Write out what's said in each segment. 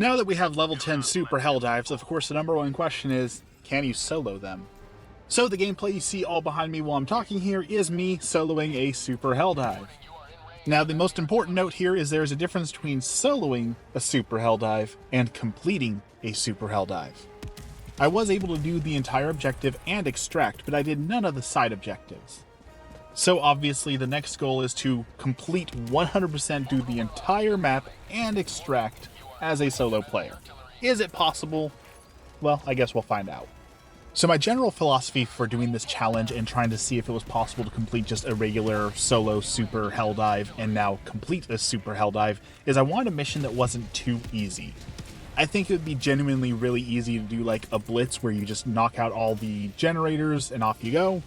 Now that we have level 10 Super Helldives, of course the number one question is, can you solo them? So the gameplay you see all behind me while I'm talking here is me soloing a Super Helldive. Now the most important note here is there is a difference between soloing a Super Helldive and completing a Super Helldive. I was able to do the entire objective and extract, but I did none of the side objectives. So obviously the next goal is to complete 100% do the entire map and extract as a solo player. Is it possible? Well, I guess we'll find out. So my general philosophy for doing this challenge and trying to see if it was possible to complete just a regular solo Super Helldive and now complete a Super Helldive is I wanted a mission that wasn't too easy. I think it would be genuinely really easy to do like a blitz where you just knock out all the generators and off you go.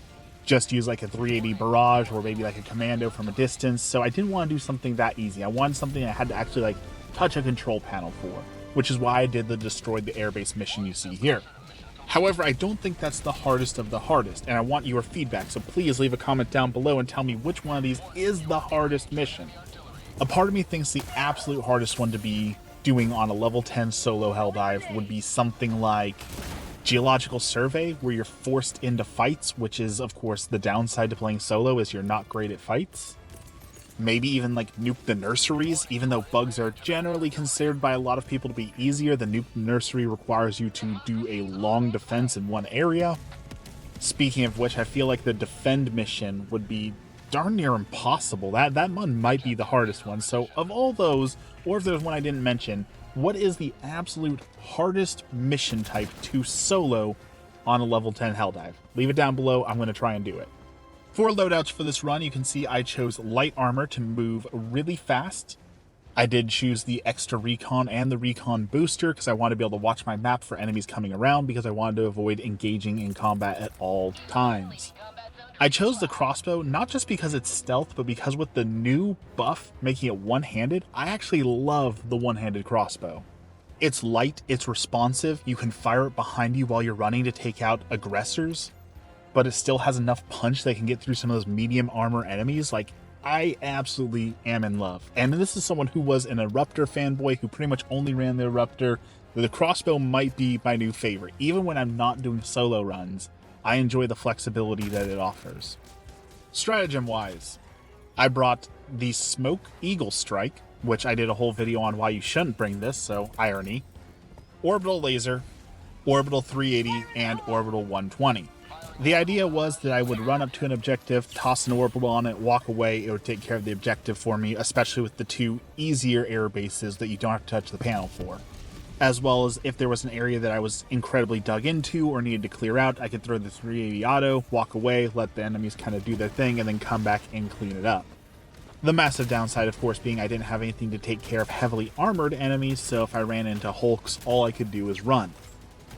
Just use like a 380 barrage or maybe like a commando from a distance. So I didn't want to do something that easy. I wanted something I had to actually like touch a control panel for, which is why I did the destroy the airbase mission you see here. However, I don't think that's the hardest of the hardest, and I want your feedback, so please leave a comment down below and tell me which one of these is the hardest mission. A part of me thinks the absolute hardest one to be doing on a level 10 solo Helldive would be something like Geological Survey, where you're forced into fights, which is, of course, the downside to playing solo is you're not great at fights. Maybe even like Nuke the Nurseries, even though bugs are generally considered by a lot of people to be easier, the Nuke Nursery requires you to do a long defense in one area. Speaking of which, I feel like the defend mission would be darn near impossible. That one might be the hardest one. So of all those, or if there's one I didn't mention, what is the absolute hardest mission type to solo on a level 10 Helldive? Leave it down below. I'm going to try and do it. For loadouts for this run, you can see I chose light armor to move really fast. I did choose the extra recon and the recon booster because I wanted to be able to watch my map for enemies coming around because I wanted to avoid engaging in combat at all times. I chose the crossbow not just because it's stealth, but because with the new buff making it one-handed, I actually love the one-handed crossbow. It's light, it's responsive, you can fire it behind you while you're running to take out aggressors, but it still has enough punch that can get through some of those medium armor enemies. Like, I absolutely am in love. And this is someone who was an Eruptor fanboy who pretty much only ran the Eruptor. The crossbow might be my new favorite. Even when I'm not doing solo runs, I enjoy the flexibility that it offers. Stratagem-wise, I brought the Smoke Eagle Strike, which I did a whole video on why you shouldn't bring this, so irony. Orbital Laser, Orbital 380, and Orbital 120. The idea was that I would run up to an objective, toss an orbital on it, walk away, it would take care of the objective for me, especially with the two easier air bases that you don't have to touch the panel for. As well as if there was an area that I was incredibly dug into or needed to clear out, I could throw the 380 auto, walk away, let the enemies kind of do their thing, and then come back and clean it up. The massive downside, of course, being I didn't have anything to take care of heavily armored enemies, so if I ran into Hulks, all I could do was run.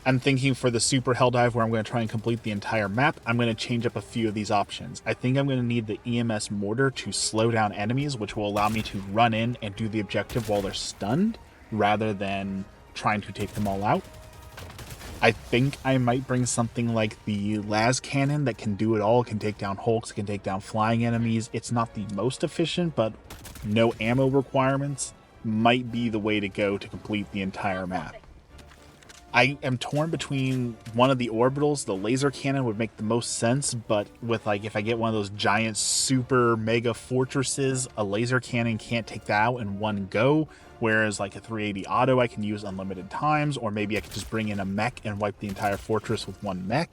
I'm thinking for the Super Helldive where I'm going to try and complete the entire map, I'm going to change up a few of these options. I think I'm going to need the EMS mortar to slow down enemies, which will allow me to run in and do the objective while they're stunned, rather than trying to take them all out. I think I might bring something like the las cannon that can do it all. It can take down Hulks, it can take down flying enemies. It's not the most efficient, but no ammo requirements might be the way to go to complete the entire map. I am torn between one of the orbitals. The laser cannon would make the most sense, but with like if I get one of those giant super mega fortresses, a laser cannon can't take that out in one go, whereas like a 380 auto I can use unlimited times, or maybe I could just bring in a mech and wipe the entire fortress with one mech,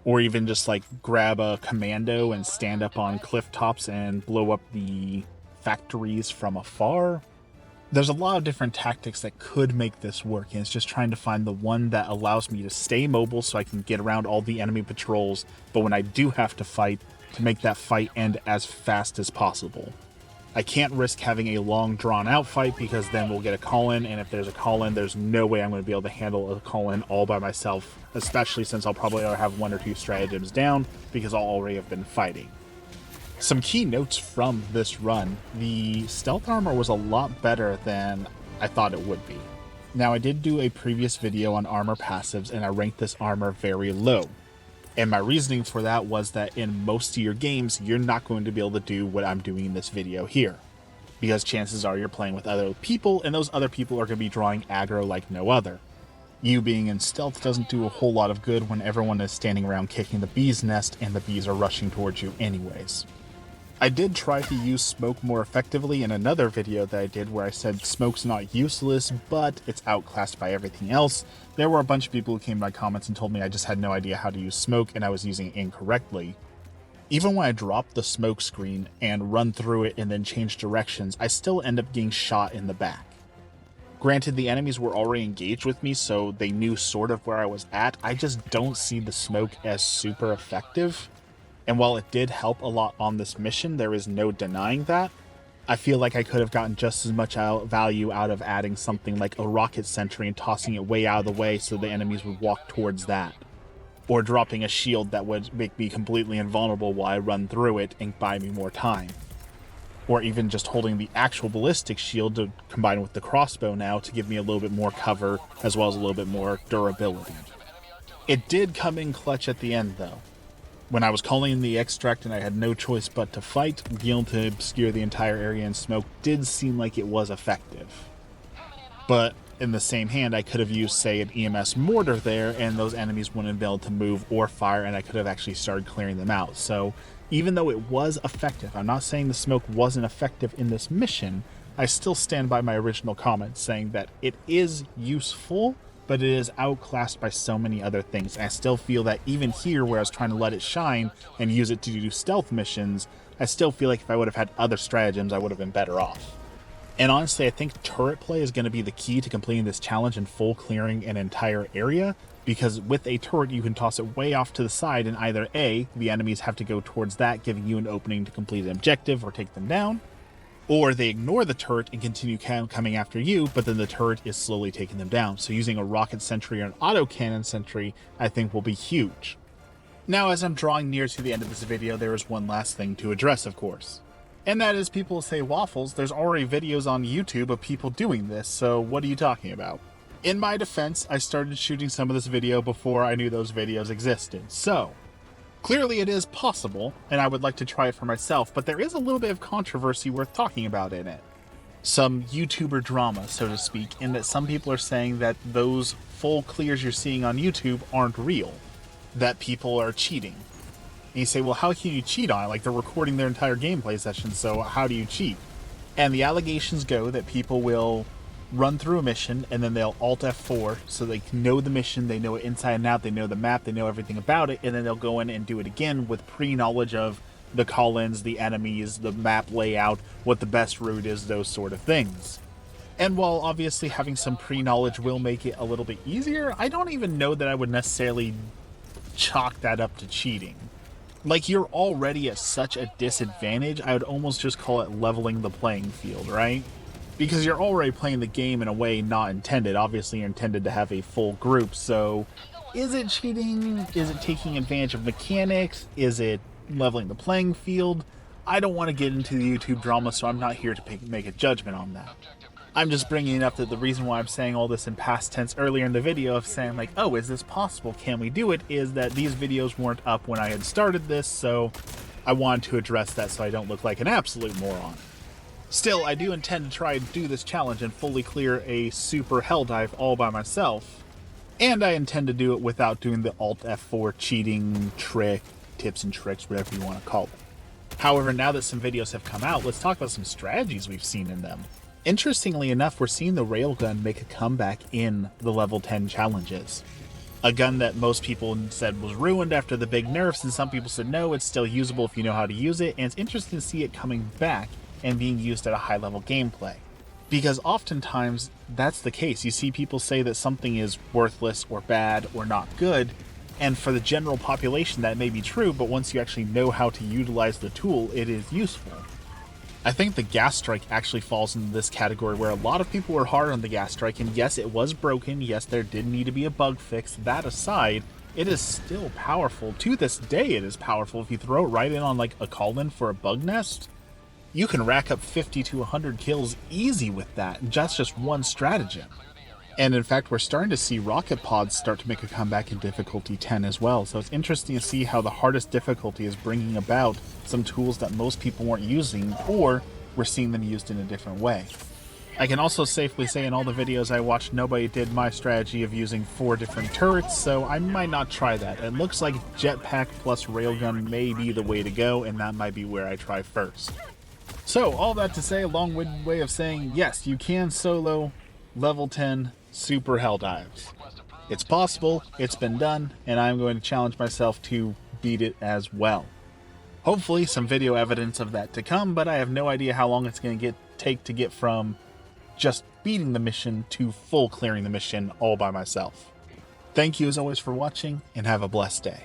or even just like grab a commando and stand up on cliff tops and blow up the factories from afar. There's a lot of different tactics that could make this work, and it's just trying to find the one that allows me to stay mobile so I can get around all the enemy patrols, but when I do have to fight, to make that fight end as fast as possible. I can't risk having a long drawn-out fight because then we'll get a call-in, and if there's a call-in, there's no way I'm going to be able to handle a call-in all by myself, especially since I'll probably already have one or two stratagems down because I'll already have been fighting. Some key notes from this run: the stealth armor was a lot better than I thought it would be. Now, I did do a previous video on armor passives and I ranked this armor very low. And my reasoning for that was that in most of your games, you're not going to be able to do what I'm doing in this video here. because chances are you're playing with other people, and those other people are going to be drawing aggro like no other. You being in stealth doesn't do a whole lot of good when everyone is standing around kicking the bee's nest and the bees are rushing towards you anyways. I did try to use smoke more effectively in another video that I did where I said smoke's not useless, but it's outclassed by everything else. There were a bunch of people who came in my comments and told me I just had no idea how to use smoke and I was using it incorrectly. Even when I drop the smoke screen and run through it and then change directions, I still end up getting shot in the back. Granted, the enemies were already engaged with me, so they knew sort of where I was at. I just don't see the smoke as super effective. And while it did help a lot on this mission, there is no denying that. I feel like I could have gotten just as much value out of adding something like a rocket sentry and tossing it way out of the way so the enemies would walk towards that. Or dropping a shield that would make me completely invulnerable while I run through it and buy me more time. Or even just holding the actual ballistic shield to combine with the crossbow now to give me a little bit more cover as well as a little bit more durability. It did come in clutch at the end though. When I was calling in the extract and I had no choice but to fight, being able to obscure the entire area in smoke did seem like it was effective. But in the same hand, I could have used, say, an EMS mortar there, and those enemies wouldn't have been able to move or fire, and I could have actually started clearing them out. So even though it was effective, I'm not saying the smoke wasn't effective in this mission, I still stand by my original comment saying that it is useful, but it is outclassed by so many other things. And I still feel that even here, where I was trying to let it shine and use it to do stealth missions, I still feel like if I would have had other stratagems, I would have been better off. And honestly, I think turret play is going to be the key to completing this challenge and full clearing an entire area, because with a turret, you can toss it way off to the side, and either A, the enemies have to go towards that, giving you an opening to complete an objective or take them down, or they ignore the turret and continue coming after you, but then the turret is slowly taking them down. So using a rocket sentry or an autocannon sentry, I think will be huge. Now, as I'm drawing near to the end of this video, there is one last thing to address, of course. And that is, people say, Waffles, there's already videos on YouTube of people doing this, so what are you talking about? In my defense, I started shooting some of this video before I knew those videos existed, so clearly it is possible, and I would like to try it for myself, but there is a little bit of controversy worth talking about in it. Some YouTuber drama, so to speak, in that some people are saying that those full clears you're seeing on YouTube aren't real, that people are cheating. And you say, well, how can you cheat on it? Like, they're recording their entire gameplay session, so how do you cheat? And the allegations go that people will run through a mission, and then they'll Alt F4, so they know the mission, they know it inside and out, they know the map, they know everything about it, and then they'll go in and do it again with pre-knowledge of the call-ins, the enemies, the map layout, what the best route is, those sort of things. And while obviously having some pre-knowledge will make it a little bit easier, I don't even know that I would necessarily chalk that up to cheating. Like, you're already at such a disadvantage, I would almost just call it leveling the playing field, right? Because you're already playing the game in a way not intended. Obviously, you're intended to have a full group, so is it cheating? Is it taking advantage of mechanics? Is it leveling the playing field? I don't want to get into the YouTube drama, so I'm not here to make a judgment on that. I'm just bringing it up that the reason why I'm saying all this in past tense earlier in the video of saying like, oh, is this possible? Can we do it? Is that these videos weren't up when I had started this, so I wanted to address that so I don't look like an absolute moron. Still, I do intend to try and do this challenge and fully clear a Super Helldive all by myself, and I intend to do it without doing the Alt F4 cheating trick, tips and tricks, whatever you want to call it. However, now that some videos have come out, let's talk about some strategies we've seen in them. Interestingly enough, we're seeing the railgun make a comeback in the level 10 challenges. A gun that most people said was ruined after the big nerfs, and some people said no, it's still usable if you know how to use it, and it's interesting to see it coming back and being used at a high level gameplay. Because oftentimes that's the case. You see people say that something is worthless or bad or not good, and for the general population that may be true, but once you actually know how to utilize the tool, it is useful. I think the gas strike actually falls into this category where a lot of people were hard on the gas strike, and yes, it was broken, yes, there did need to be a bug fix. That aside, it is still powerful. To this day, it is powerful. If you throw it right in on like a call-in for a bug nest, you can rack up 50 to 100 kills easy with that, and that's just one stratagem. And in fact, we're starting to see rocket pods start to make a comeback in difficulty 10 as well. So it's interesting to see how the hardest difficulty is bringing about some tools that most people weren't using, or we're seeing them used in a different way. I can also safely say in all the videos I watched, nobody did my strategy of using 4 different turrets, so I might not try that. It looks like jetpack plus railgun may be the way to go, and that might be where I try first. So, all that to say, a long-winded way of saying, yes, you can solo level 10 Super Helldives. It's possible, it's been done, and I'm going to challenge myself to beat it as well. Hopefully some video evidence of that to come, but I have no idea how long it's going to take to get from just beating the mission to full clearing the mission all by myself. Thank you as always for watching, and have a blessed day.